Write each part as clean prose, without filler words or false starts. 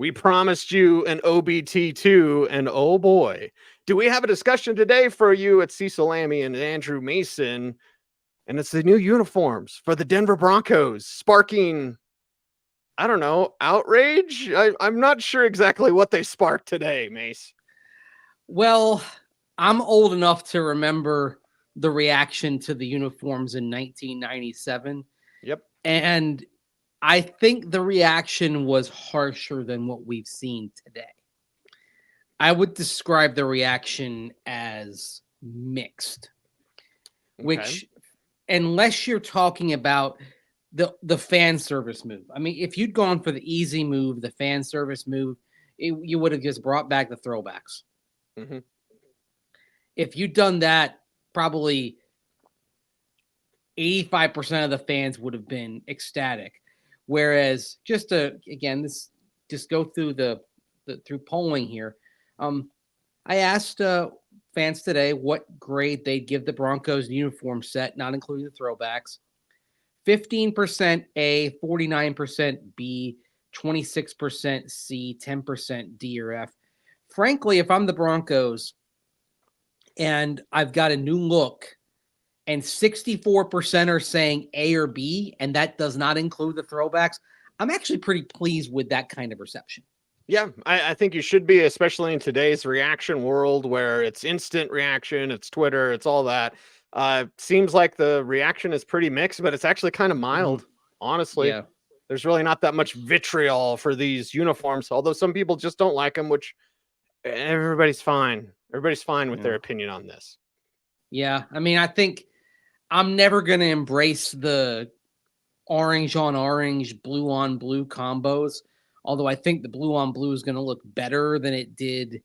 We promised you an OBT2, and oh boy, do we have a discussion today for you at Cecil, Lammey, and Andrew Mason. And it's the new uniforms for the Denver Broncos, sparking, I don't know, outrage? I'm not sure exactly what they sparked today, Mace. Well, I'm old enough to remember the reaction to the uniforms in 1997. Yep. And I think the reaction was harsher than what we've seen today. I would describe the reaction as mixed, which, unless you're talking about the fan service move. I mean, if you'd gone for the easy move, the fan service move, you would have just brought back the throwbacks. Mm-hmm. If you'd done that, probably 85% of the fans would have been ecstatic. Whereas, just go through through polling here. I asked fans today what grade they'd give the Broncos uniform set, not including the throwbacks. 15% A, 49% B, 26% C, 10% D or F. Frankly, if I'm the Broncos and I've got a new look and 64% are saying A or B, and that does not include the throwbacks, I'm actually pretty pleased with that kind of reception. Yeah, I think you should be, especially in today's reaction world where it's instant reaction, it's Twitter, it's all that. Seems like the reaction is pretty mixed, but it's actually kind of mild, honestly. Yeah. There's really not that much vitriol for these uniforms, although some people just don't like them, which everybody's fine. Everybody's fine with their opinion on this. Yeah, I mean, I think I'm never going to embrace the orange on orange, blue on blue combos. Although I think the blue on blue is going to look better than it did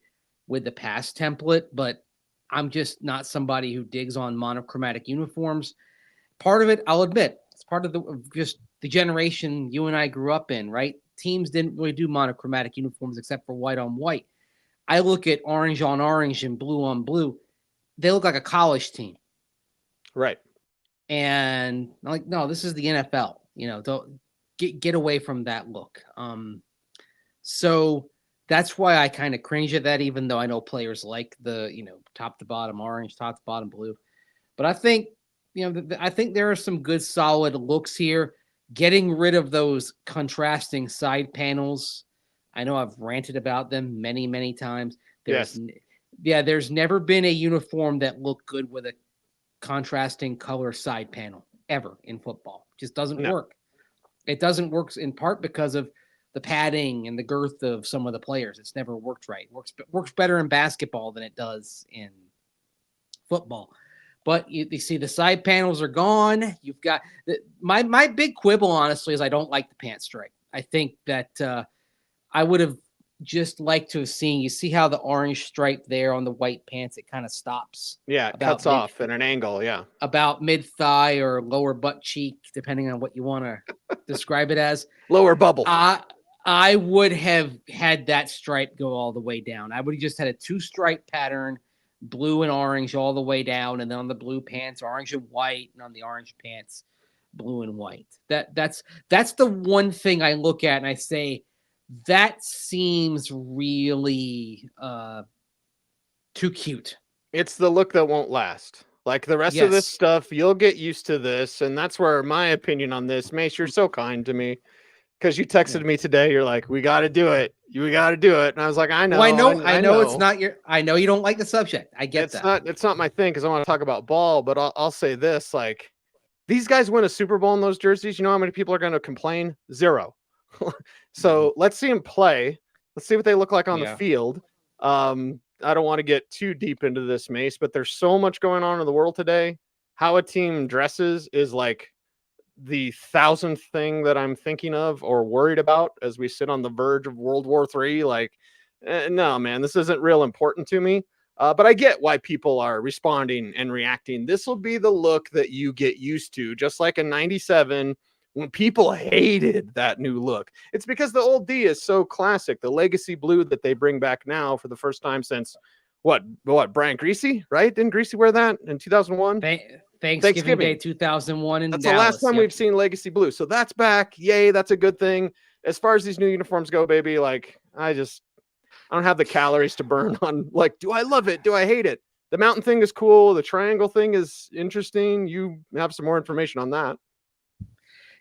with the past template, but I'm just not somebody who digs on monochromatic uniforms. Part of it, I'll admit, it's part of the generation you and I grew up in, right? Teams didn't really do monochromatic uniforms except for white on white. I look at orange on orange and blue on blue. They look like a college team. Right. And I'm like, no, this is the NFL. Don't get away from that look. So that's why I kind of cringe at that, even though I know players like the, top to bottom orange, top to bottom blue. But I think, I think there are some good solid looks here. Getting rid of those contrasting side panels. I know I've ranted about them many, many times. There's never been a uniform that looked good with a contrasting color side panel ever in football. Just doesn't work. It doesn't work in part because of the padding and the girth of some of the players. It's never worked right. Works better in basketball than it does in football. But you see the side panels are gone. You've got my big quibble, honestly, is I don't like the pant stripe. I think that I would have just liked to have seen, you see how the orange stripe there on the white pants, it kind of stops. Yeah, it cuts off at an angle, yeah. About mid-thigh or lower butt cheek, depending on what you want to describe it as. Lower bubble. I would have had that stripe go all the way down. I would have just had a two-stripe pattern, blue and orange all the way down, and then on the blue pants, orange and white, and on the orange pants, blue and white. That's the one thing I look at and I say, that seems really too cute. It's the look that won't last. Like the rest of this stuff, you'll get used to this. And that's where my opinion on this, Mace, you're so kind to me. Because you texted me today, you're like, we got to do it. We got to do it. And I was like, I know. Well, I know it's not I know you don't like the subject. I get that. It's not my thing because I want to talk about ball. But I'll say this, like, these guys win a Super Bowl in those jerseys. You know how many people are going to complain? 0. So let's see them play. Let's see what they look like on the field. I don't want to get too deep into this, Mace, but there's so much going on in the world today. How a team dresses is like the 1000th thing that I'm thinking of or worried about as we sit on the verge of World War III. Like, no, man, this isn't real important to me. But I get why people are responding and reacting. This will be the look that you get used to, just like in 97 when people hated that new look. It's because the old D is so classic. The legacy blue that they bring back now for the first time since what Brian Greasy, right? Didn't Greasy wear that in 2001? Thanksgiving Day 2001 in That's Dallas. the last time we've seen legacy blue. So that's back. Yay, that's a good thing. as far as these new uniforms go, baby, like I don't have the calories to burn on like, do I love it? Do I hate it? The mountain thing is cool. The triangle thing is interesting. You have some more information on that.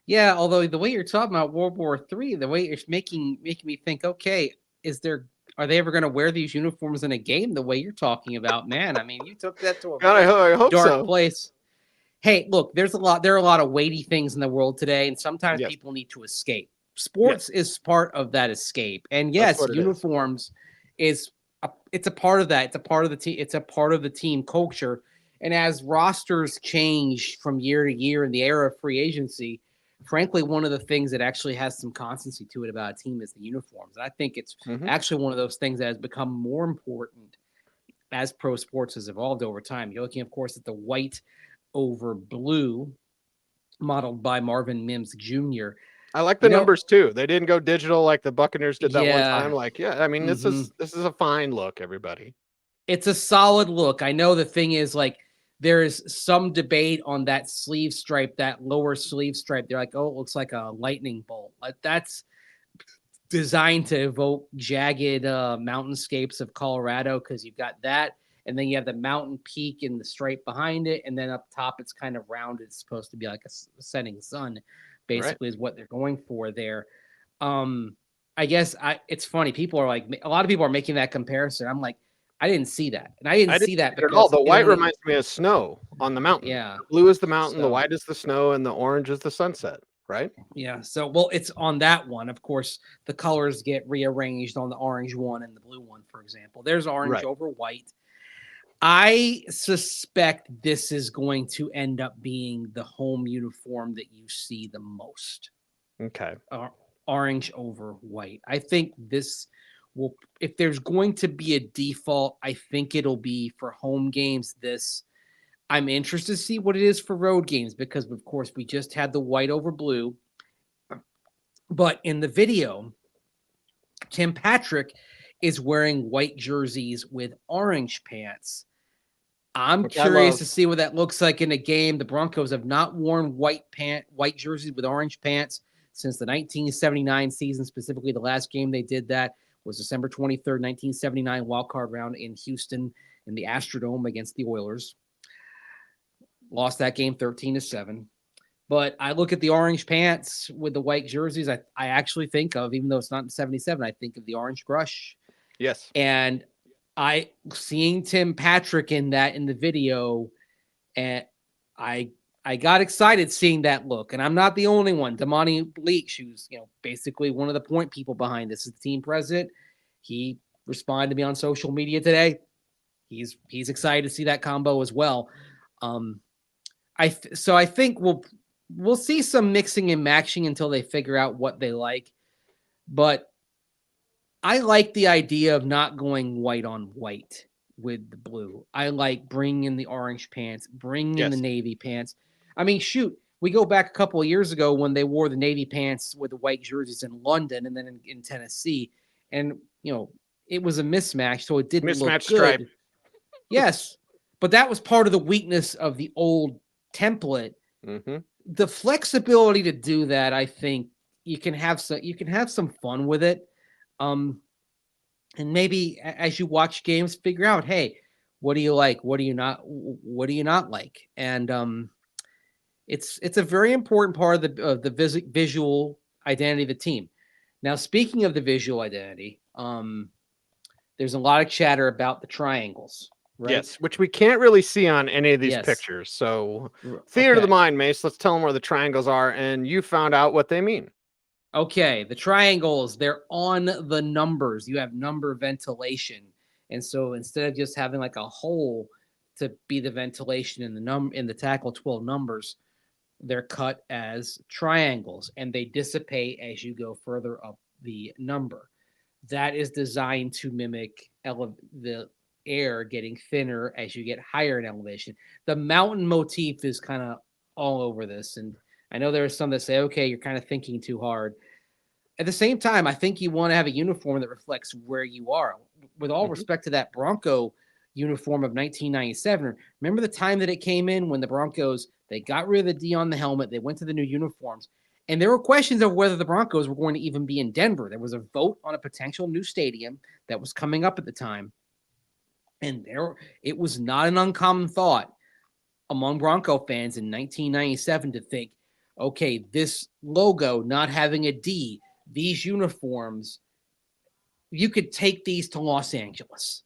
Yeah, although the way you're talking about World War III, the way it's making me think, okay, are they ever going to wear these uniforms in a game the way you're talking about? Man, I mean, you took that to a God, I hope dark so. place. Hey, look, there are a lot of weighty things in the world today, and sometimes Yes. people need to escape. Sports is part of that escape. And yes, uniforms it's a part of that. It's a part of the team. It's a part of the team culture. And as rosters change from year to year in the era of free agency, frankly, one of the things that actually has some constancy to it about a team is the uniforms. And I think it's actually one of those things that has become more important as pro sports has evolved over time. You're looking, of course, at the white over blue modeled by Marvin Mims Jr. I like the numbers too. They didn't go digital like the Buccaneers did that one time. Like, yeah, I mean, this is a fine look, everybody. It's a solid look. I know the thing is, like, there is some debate on that sleeve stripe, that lower sleeve stripe. They're like, oh, it looks like a lightning bolt. That's designed to evoke jagged mountainscapes of Colorado because you've got that. And then you have the mountain peak and the stripe behind it. And then up top, it's kind of rounded. It's supposed to be like a setting sun, basically, is what they're going for there. I guess it's funny. People are like, a lot of people are making that comparison. I'm like, I didn't see that. And I didn't see that because the white reminds me of snow on the mountain. Yeah. The blue is the mountain, the white is the snow, and the orange is the sunset, right? Yeah. So, well, it's on that one. Of course, the colors get rearranged on the orange one and the blue one, for example. There's orange over white. I suspect this is going to end up being the home uniform that you see the most. Okay. Orange over white. I think this will, if there's going to be a default, I think it'll be for home games. I'm interested to see what it is for road games because, of course, we just had the white over blue. But in the video, Tim Patrick is wearing white jerseys with orange pants. I'm curious to see what that looks like in a game. The Broncos have not worn white jerseys with orange pants since the 1979 season. Specifically, the last game they did that was December 23rd, 1979 wildcard round in Houston in the Astrodome against the Oilers. Lost that game 13-7. But I look at the orange pants with the white jerseys. I actually think of, even though it's not in 77, I think of the orange crush. Yes. And seeing Tim Patrick in the video, and I got excited seeing that look. And I'm not the only one. Damani Bleach, who's basically one of the point people behind this, is the team president. He responded to me on social media today. He's excited to see that combo as well. I think we'll see some mixing and matching until they figure out what they like. But I like the idea of not going white on white with the blue. I like bringing in the orange pants, bringing in the navy pants. I mean, shoot, we go back a couple of years ago when they wore the navy pants with the white jerseys in London and then in Tennessee. And, it was a mismatch, so it didn't look good. Stripe. Yes, but that was part of the weakness of the old template. Mm-hmm. The flexibility to do that, I think you can have some fun with it. And maybe as you watch games, figure out, hey, what do you like? What do you not like? And it's a very important part of the visual identity of the team. Now, speaking of the visual identity, there's a lot of chatter about the triangles, right? Yes, which we can't really see on any of these pictures. So, theater of the mind, Mace. Let's tell them where the triangles are, and you found out what they mean. Okay, the triangles, they're on the numbers. You have number ventilation. And so instead of just having like a hole to be the ventilation in the tackle 12 numbers, they're cut as triangles and they dissipate as you go further up the number. That is designed to mimic the air getting thinner as you get higher in elevation. The mountain motif is kind of all over this. And I know there are some that say, okay, you're kind of thinking too hard. At the same time, I think you want to have a uniform that reflects where you are. With all respect to that Bronco uniform of 1997, remember the time that it came in when the Broncos, they got rid of the D on the helmet, they went to the new uniforms, And there were questions of whether the Broncos were going to even be in Denver. There was a vote on a potential new stadium that was coming up at the time. And it was not an uncommon thought among Bronco fans in 1997 to think, okay, this logo not having a D, these uniforms, you could take these to Los Angeles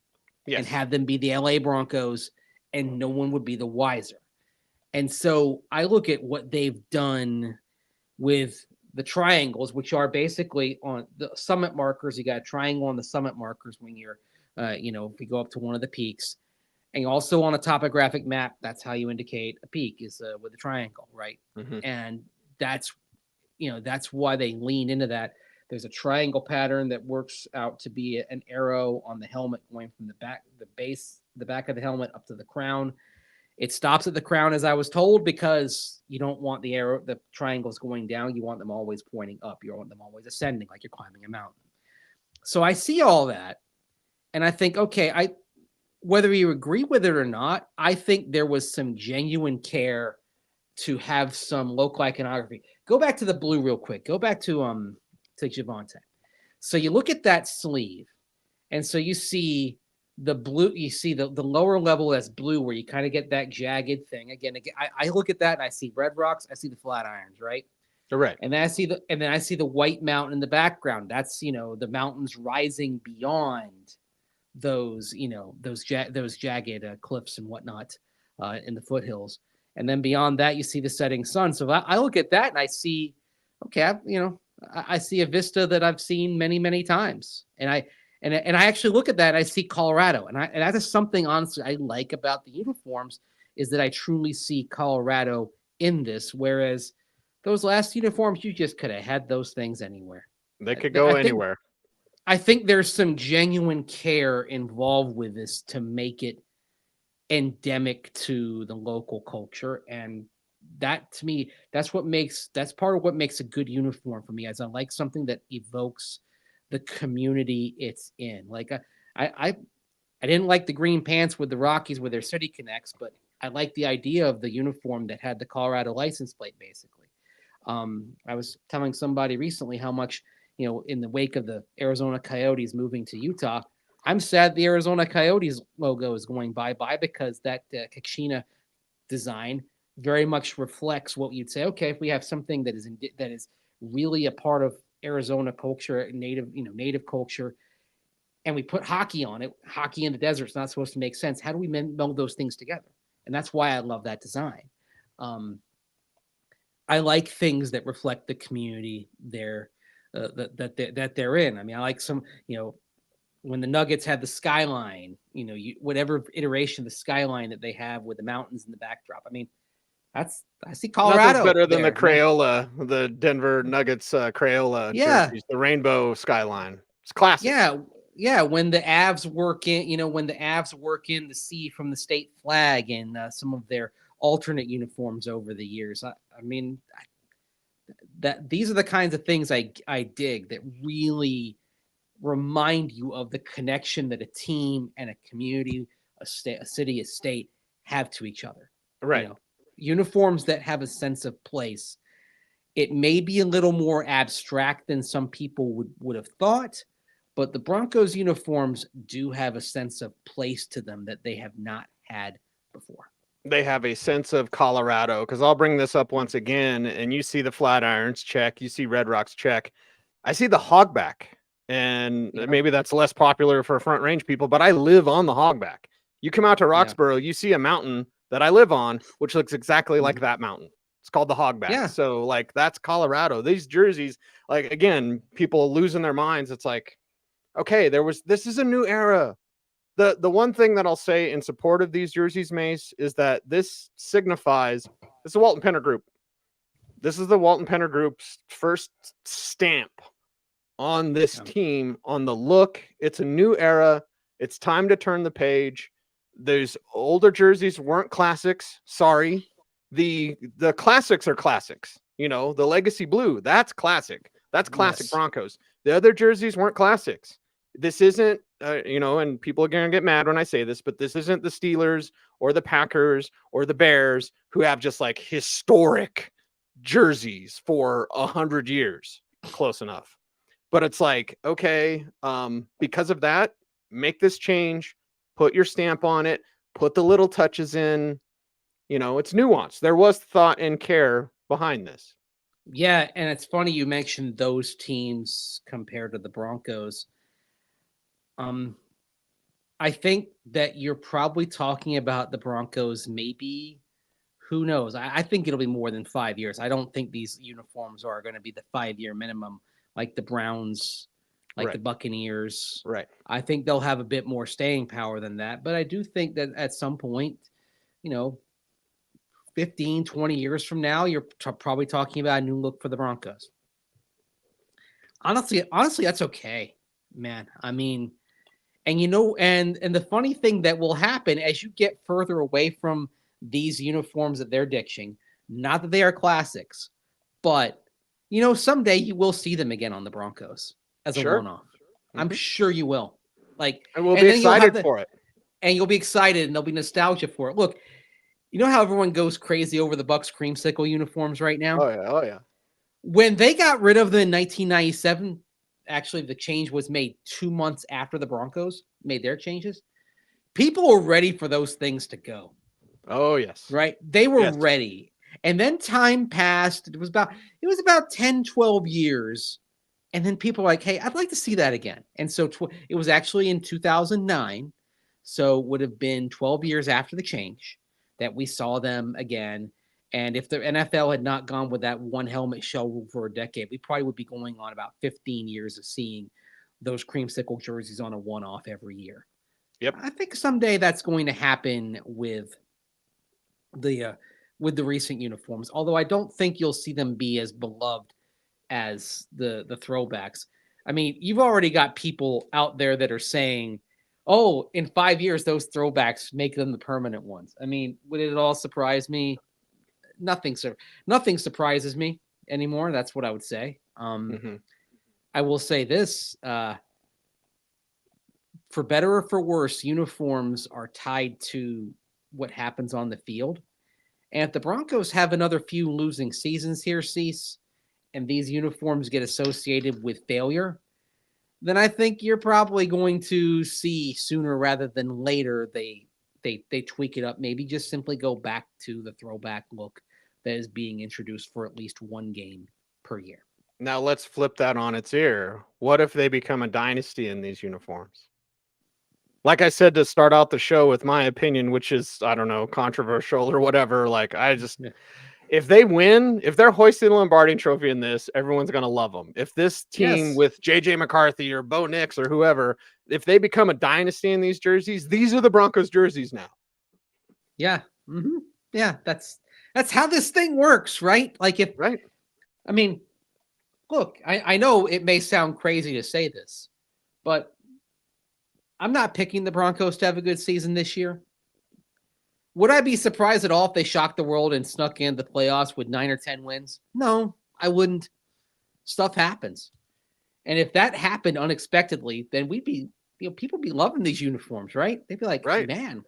and have them be the LA Broncos, and no one would be the wiser. And so I look at what they've done with the triangles, which are basically on the summit markers. You got a triangle on the summit markers when you're, if you go up to one of the peaks. And also on a topographic map, that's how you indicate a peak is with a triangle, right? Mm-hmm. And that's why they lean into that. There's a triangle pattern that works out to be an arrow on the helmet going from the back of the helmet up to the crown. It stops at the crown, as I was told, because you don't want the triangles going down. You want them always pointing up. You want them always ascending, like you're climbing a mountain. So I see all that, and I think, okay, whether you agree with it or not, I think there was some genuine care to have some local iconography. Go back to the blue real quick. Go back to Javonte. So you look at that sleeve, and so you see the blue, you see the lower level that's blue, where you kind of get that jagged thing. Again, I look at that and I see red rocks, I see the flat irons, right? Right. And then I see the white mountain in the background. That's, the mountains rising beyond those jagged cliffs and whatnot in the foothills. And then beyond that, you see the setting sun. So I look at that and I see, okay, I see a vista that I've seen many, many times. And I actually look at that and I see Colorado. And that is something, honestly, I like about the uniforms, is that I truly see Colorado in this. Whereas those last uniforms, you just could have had those things anywhere. They could go anywhere. I think there's some genuine care involved with this to make it endemic to the local culture. And that, to me, that's part of what makes a good uniform for me, as I like something that evokes the community it's in. Like I didn't like the green pants with the Rockies with their city connects, but I like the idea of the uniform that had the Colorado license plate, basically. I was telling somebody recently how much, in the wake of the Arizona Coyotes moving to Utah, I'm sad the Arizona Coyotes logo is going bye-bye, because that Kachina design very much reflects what you'd say, okay, if we have something that is really a part of Arizona culture, native culture, and we put hockey on it, hockey in the desert's not supposed to make sense. How do we meld those things together? And that's why I love that design. I like things that reflect the community that they're in. I mean, I like some, when the Nuggets had the skyline, whatever iteration of the skyline that they have with the mountains in the backdrop. I mean, I see Colorado. Nothing's better than the Crayola, the Denver Nuggets Crayola jerseys, the rainbow skyline. It's classic. Yeah. When the Avs work in, the C from the state flag and some of their alternate uniforms over the years. I mean, that these are the kinds of things I dig, that really remind you of the connection that a team and a community, a city, a state have to each other. Right. Uniforms that have a sense of place. It may be a little more abstract than some people would have thought, but the Broncos uniforms do have a sense of place to them that they have not had before. They have a sense of Colorado, because I'll bring this up once again, and you see the flat irons, check. You see Red Rocks, check. I see the hogback, and maybe that's less popular for front range people, but I live on the hogback. You come out to Roxborough, you see a mountain that I live on, which looks exactly like that mountain. It's called the hogback. Yeah. So like, that's Colorado. These jerseys, like, again, people losing their minds. It's like, okay, this is a new era. The one thing that I'll say in support of these jerseys, Mace, is that this signifies, it's the Walton Penner Group. This is the Walton Penner Group's first stamp on this team, on the look. It's a new era. It's time to turn the page. Those older jerseys weren't classics. Sorry. The classics are classics. The legacy blue, that's classic. That's classic Broncos. The other jerseys weren't classics. This isn't, and people are going to get mad when I say this, but this isn't the Steelers or the Packers or the Bears, who have just like historic jerseys for 100 years. Close enough. But it's like, okay, because of that, make this change, put your stamp on it, put the little touches in. It's nuanced. There was thought and care behind this. Yeah, and it's funny you mentioned those teams compared to the Broncos. I think that you're probably talking about the Broncos, maybe. Who knows? I think it'll be more than 5 years. I don't think these uniforms are going to be the 5-year minimum like the Browns, like the Buccaneers. Right. I think they'll have a bit more staying power than that. But I do think that at some point, 15, 20 years from now, you're probably talking about a new look for the Broncos. Honestly, that's okay, man. I mean, and and the funny thing that will happen as you get further away from these uniforms that they're ditching, not that they are classics, but someday you will see them again on the Broncos as a one-off. Mm-hmm. I'm sure you will. And we'll be excited for it. And you'll be excited, and there'll be nostalgia for it. Look, you know how everyone goes crazy over the Bucs creamsicle uniforms right now? Oh yeah. When they got rid of them in 1997, actually the change was made 2 months after the Broncos made their changes. People were ready for those things to go. Oh yes. Right? They were ready. And then time passed. It was about 10, 12 years. And then people were like, hey, I'd like to see that again. And so it was actually in 2009. So it would have been 12 years after the change that we saw them again. And if the NFL had not gone with that one helmet shell rule for a decade, we probably would be going on about 15 years of seeing those creamsicle jerseys on a one-off every year. Yep. I think someday that's going to happen with the recent uniforms, although I don't think you'll see them be as beloved as the throwbacks. I mean, you've already got people out there that are saying, oh, in 5 years, those throwbacks make them the permanent ones. I mean, would it all surprise me? Nothing surprises me anymore. That's what I would say. I will say this, for better or for worse, uniforms are tied to what happens on the field. And if the Broncos have another few losing seasons here, Cease, and these uniforms get associated with failure, then I think you're probably going to see sooner rather than later they tweak it up. Maybe just simply go back to the throwback look that is being introduced for at least one game per year. Now let's flip that on its ear. What if they become a dynasty in these uniforms? Like I said to start out the show with my opinion, which is, I don't know, controversial or whatever. If they win, if they're hoisting the Lombardi Trophy in this, everyone's going to love them. If this team with JJ McCarthy or Bo Nix or whoever, if they become a dynasty in these jerseys, these are the Broncos jerseys now. Yeah. Mm-hmm. Yeah. That's how this thing works, right? Right. I mean, look, I know it may sound crazy to say this, but I'm not picking the Broncos to have a good season this year. Would I be surprised at all if they shocked the world and snuck in the playoffs with 9 or 10 wins? No, I wouldn't. Stuff happens. And if that happened unexpectedly, then we'd be, people be loving these uniforms, right? They'd be like, man,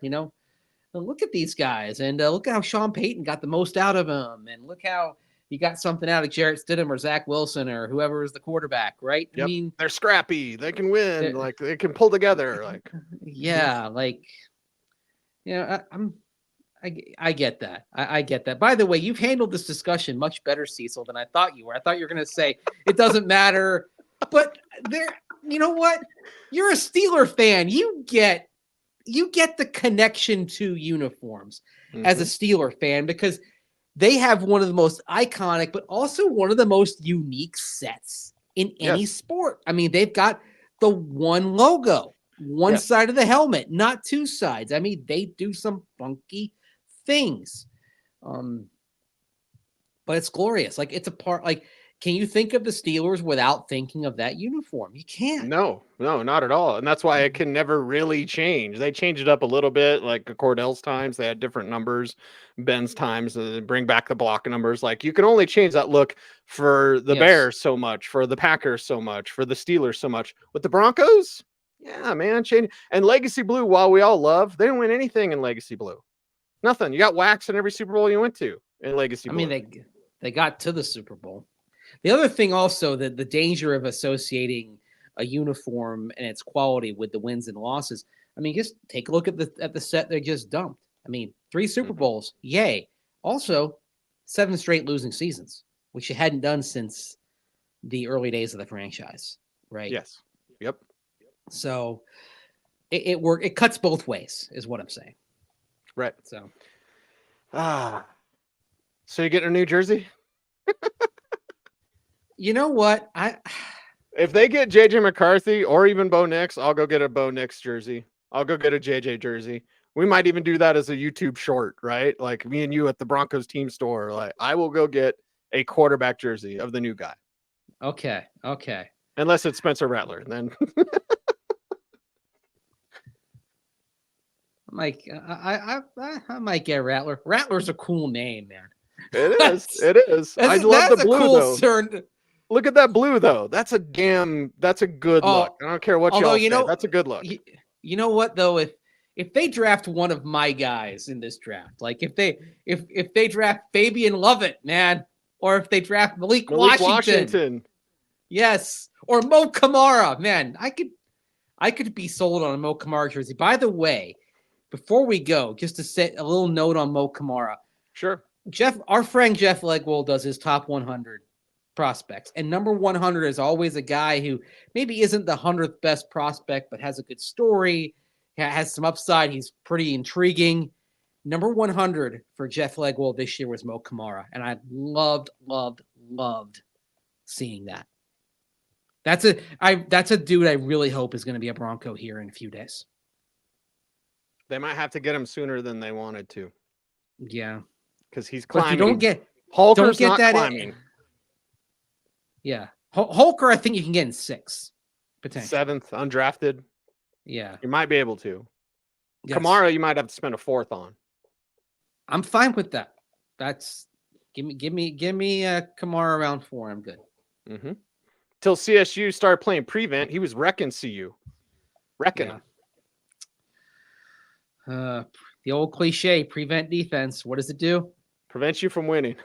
look at these guys. And look at how Sean Payton got the most out of them. And look how he got something out of Jarrett Stidham or Zach Wilson or whoever is the quarterback, right? Yep. I mean, they're scrappy. They can win. They can pull together. I get that. I get that. By the way, you've handled this discussion much better, Cecil, than I thought you were. I thought you were going to say it doesn't matter, but you know what? You're a Steeler fan. You get the connection to uniforms as a Steeler fan because they have one of the most iconic, but also one of the most unique sets in any sport. I mean, they've got the one logo, one side of the helmet, not two sides. I mean, they do some funky things. But it's glorious. It's a part, can you think of the Steelers without thinking of that uniform? You can't. No, not at all. And that's why it can never really change. They changed it up a little bit, like Cordell's times. They had different numbers. Ben's times, bring back the block numbers. You can only change that look for the Bears so much, for the Packers so much, for the Steelers so much. With the Broncos, yeah, man, change. And Legacy Blue, while we all love, they didn't win anything in Legacy Blue. Nothing. You got wax in every Super Bowl you went to in Legacy Blue. I mean, They got to the Super Bowl. The other thing also, that the danger of associating a uniform and its quality with the wins and losses. I mean, just take a look at the set they just dumped. I mean, 3 Super Bowls, yay. Also, 7 straight losing seasons, which you hadn't done since the early days of the franchise, right? Yes. Yep. So it cuts both ways, is what I'm saying. Right. So so you getting a new jersey? You know what? If they get JJ McCarthy or even Bo Nix, I'll go get a Bo Nix jersey. I'll go get a JJ jersey. We might even do that as a YouTube short, right? Like me and you at the Broncos team store. Like I will go get a quarterback jersey of the new guy. Okay. Unless it's Spencer Rattler, then Like I might get Rattler. Rattler's a cool name, man. it is. I love the blue though. Look at that blue though. That's a good look. I don't care what y'all say. That's a good look. You know what though? If they draft one of my guys in this draft, like if they draft Fabian Lovett, man, or if they draft Malik Washington, yes, or Mo Kamara, man, I could be sold on a Mo Kamara jersey. By the way, before we go, just to set a little note on Mo Kamara. Sure. Our friend Jeff Legwold does his top 100 prospects, and number 100 is always a guy who maybe isn't the 100th best prospect, but has a good story, has some upside. He's pretty intriguing. Number 100 for Jeff Legwold this year was Mo Kamara, and I loved seeing that. That's a dude I really hope is going to be a Bronco here in a few days. They might have to get him sooner than they wanted to. Yeah, because he's climbing. But if you Holker's not climbing. Yeah, Holker, I think you can get in 6, potentially 7th, undrafted. Yeah, you might be able to. Yes. Kamara, you might have to spend a 4th on. I'm fine with that. That's give me Kamara around 4. I'm good. Mm-hmm. Till CSU started playing prevent, he was wrecking CU. Wrecking them. The old cliche, prevent defense. What does it do? Prevents you from winning.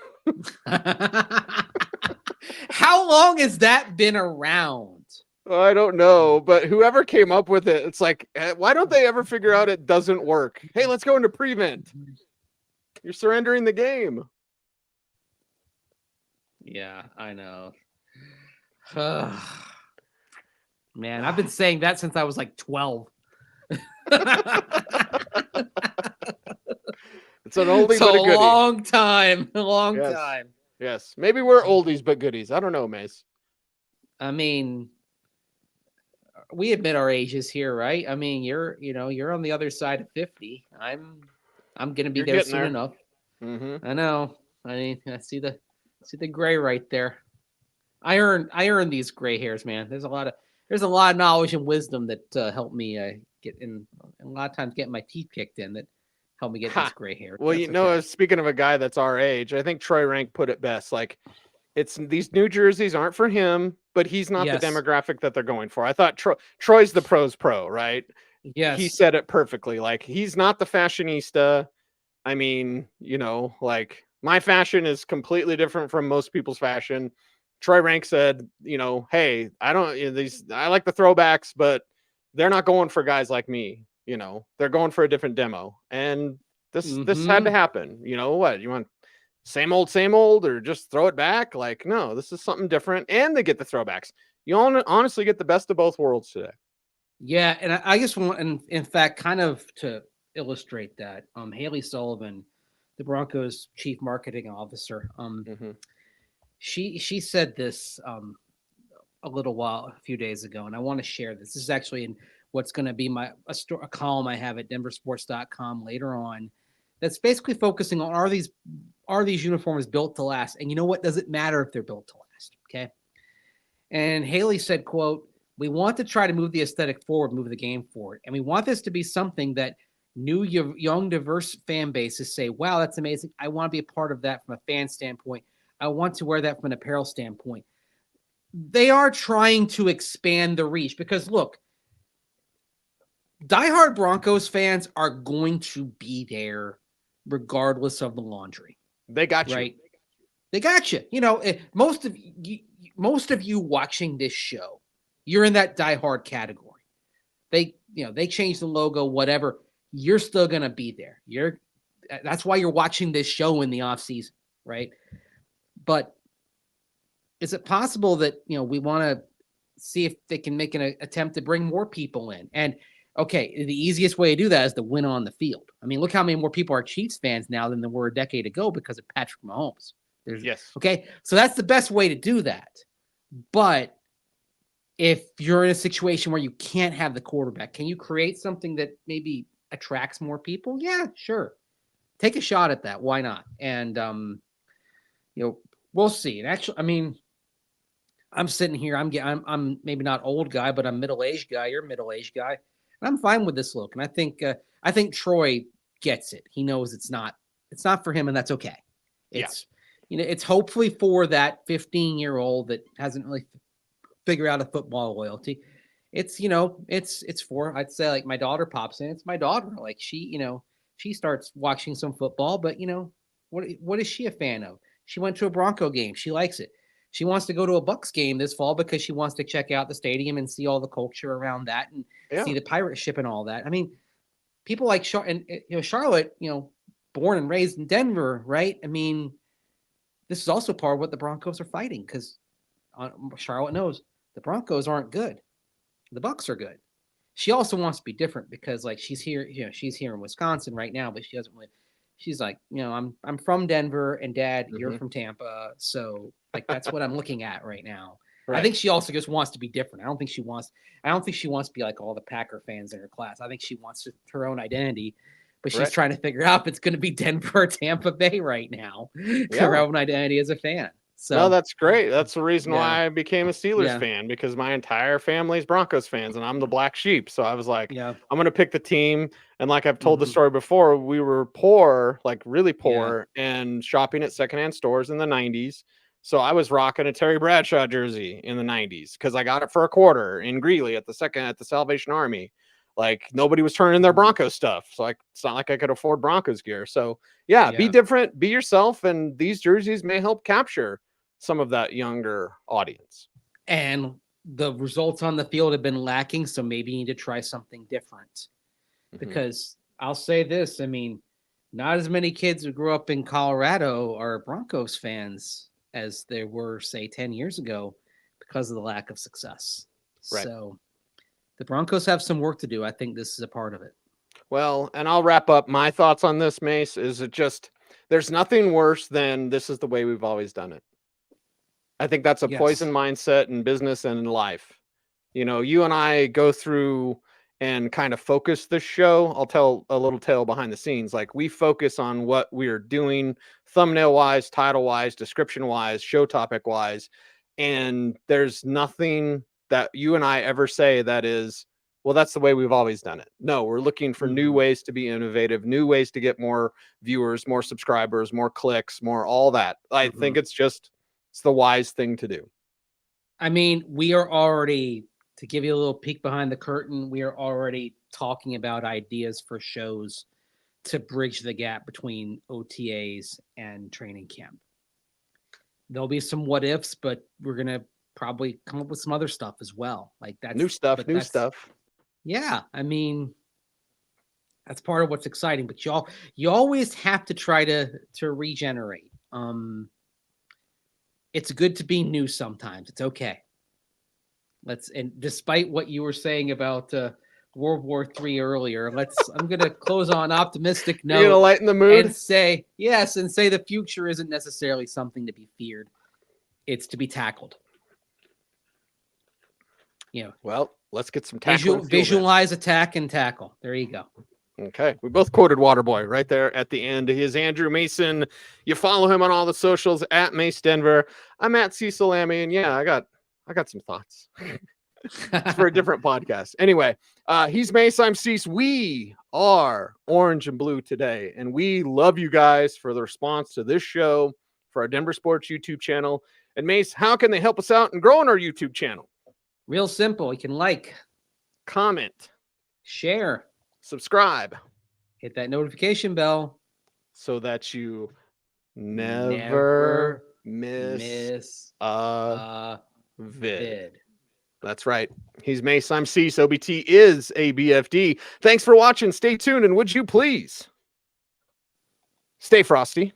How long has that been around? I don't know, but whoever came up with it, it's like, why don't they ever figure out it doesn't work? Hey, let's go into prevent. You're surrendering the game. Yeah, I know. Man, I've been saying that since I was like 12. It's an oldie but a goodie. Long time. Time. Yes. Maybe we're oldies but goodies. I don't know, Mace. I mean, we admit our ages here, right? I mean, you're on the other side of 50. I'm gonna be there soon enough. Mm-hmm. I know. I mean, I see the gray right there. I earn these gray hairs, man. There's a lot of knowledge and wisdom that help me get in. A lot of times, getting my teeth kicked in that help me get this gray hair. Well, that's speaking of a guy that's our age, I think Troy Rank put it best. Like, it's these new jerseys aren't for him, but he's not the demographic that they're going for. I thought Troy's the pro's pro, right? Yes, he said it perfectly. Like, he's not the fashionista. I mean, like, my fashion is completely different from most people's fashion. Troy Rank said, hey, I like the throwbacks, but they're not going for guys like me. They're going for a different demo. And this had to happen. What? You want same old, or just throw it back? Like, no, this is something different. And they get the throwbacks. You honestly get the best of both worlds today. Yeah. And I just want, and in fact, kind of to illustrate that, Haley Sullivan, the Broncos chief marketing officer, she said this a few days ago, and I want to share this. This is actually in what's going to be a column I have at denversports.com later on. That's basically focusing on are these uniforms built to last? And you know what? Does it matter if they're built to last? Okay. And Haley said, quote, "We want to try to move the aesthetic forward, move the game forward. And we want this to be something that new, young, diverse fan bases say, wow, that's amazing. I want to be a part of that from a fan standpoint. I want to wear that from an apparel standpoint." They are trying to expand the reach because, look, diehard Broncos fans are going to be there regardless of the laundry. They got you. Right? They got you. Most of you watching this show, you're in that diehard category. They changed the logo, whatever. You're still gonna be there. That's why you're watching this show in the off season, right? But is it possible that we want to see if they can make an attempt to bring more people in? And okay, the easiest way to do that is to win on the field. I mean, look how many more people are Chiefs fans now than there were a decade ago because of Patrick Mahomes. Yes. Okay, so that's the best way to do that. But if you're in a situation where you can't have the quarterback, can you create something that maybe attracts more people? Yeah, sure. Take a shot at that. Why not? And we'll see. And actually, I mean, I'm sitting here. I'm maybe not old guy, but I'm middle-aged guy. You're a middle-aged guy, and I'm fine with this look. And I think Troy gets it. He knows it's not for him, and that's okay. It's hopefully for that 15-year-old that hasn't really figured out a football loyalty. It's for, I'd say, like, my daughter pops in. It's my daughter. Like, she starts watching some football, but what is she a fan of? She went to a Bronco game. She likes it. She wants to go to a Bucks game this fall because she wants to check out the stadium and see all the culture around that and see the pirate ship and all that. I mean, people like Charlotte, born and raised in Denver, right? I mean, this is also part of what the Broncos are fighting because Charlotte knows the Broncos aren't good. The Bucks are good. She also wants to be different because, like, she's here in Wisconsin right now, but she doesn't really. She's like, I'm from Denver, and Dad, you're from Tampa, so like that's what I'm looking at right now. Right. I think she also just wants to be different. I don't think she wants to be like all the Packer fans in her class. I think she wants her own identity, but she's trying to figure out if it's going to be Denver or Tampa Bay right now. Her own identity as a fan. So no, that's great. That's the reason why I became a Steelers fan, because my entire family's Broncos fans and I'm the black sheep. So I was like, I'm going to pick the team. And like I've told the story before, we were poor, like really poor, and shopping at secondhand stores in the 90s. So I was rocking a Terry Bradshaw jersey in the 90s because I got it for $25 in Greeley at the Salvation Army. Like, nobody was turning their Broncos stuff. So it's not like I could afford Broncos gear. So be different, be yourself. And these jerseys may help capture some of that younger audience. And the results on the field have been lacking. So maybe you need to try something different. Because I'll say this, I mean, not as many kids who grew up in Colorado are Broncos fans as there were, say, 10 years ago because of the lack of success. Right. So the Broncos have some work to do. I think this is a part of it. Well, and I'll wrap up my thoughts on this, Mace, is it just, there's nothing worse than this is the way we've always done it. I think that's a poison mindset in business and in life. You and I go through and kind of focus this show. I'll tell a little tale behind the scenes. Like, we focus on what we're doing, thumbnail wise, title wise, description wise, show topic wise. And there's nothing that you and I ever say that is, well, that's the way we've always done it. No, we're looking for new ways to be innovative, new ways to get more viewers, more subscribers, more clicks, more all that. I think it's the wise thing to do. I mean, we are already, to give you a little peek behind the curtain, we are already talking about ideas for shows to bridge the gap between OTAs and training camp. There'll be some what ifs, but we're going to probably come up with some other stuff as well. Like, that's new stuff. Yeah. I mean, that's part of what's exciting, but you always have to try to regenerate. It's good to be new sometimes. It's okay. And despite what you were saying about World War III earlier, I'm going to close on an optimistic note. You're going to lighten the mood? And say the future isn't necessarily something to be feared. It's to be tackled. Well, let's get some tackle. Visualize, attack, and tackle. There you go. Okay. We both quoted Waterboy right there at the end. He is Andrew Mason. You follow him on all the socials at Mace Denver. I'm at Cecil Lammey, and I got some thoughts. It's for a different podcast. Anyway, he's Mace. I'm Cease. We are orange and blue today, and we love you guys for the response to this show, for our Denver Sports YouTube channel. And Mace, how can they help us out and grow on our YouTube channel? Real simple. You can like, comment, share, subscribe, hit that notification bell so that you never miss a vid. vid. That's right. He's Mace. I'm Cecil. OBT is ABFD. Thanks for watching. Stay tuned, and would you please stay frosty.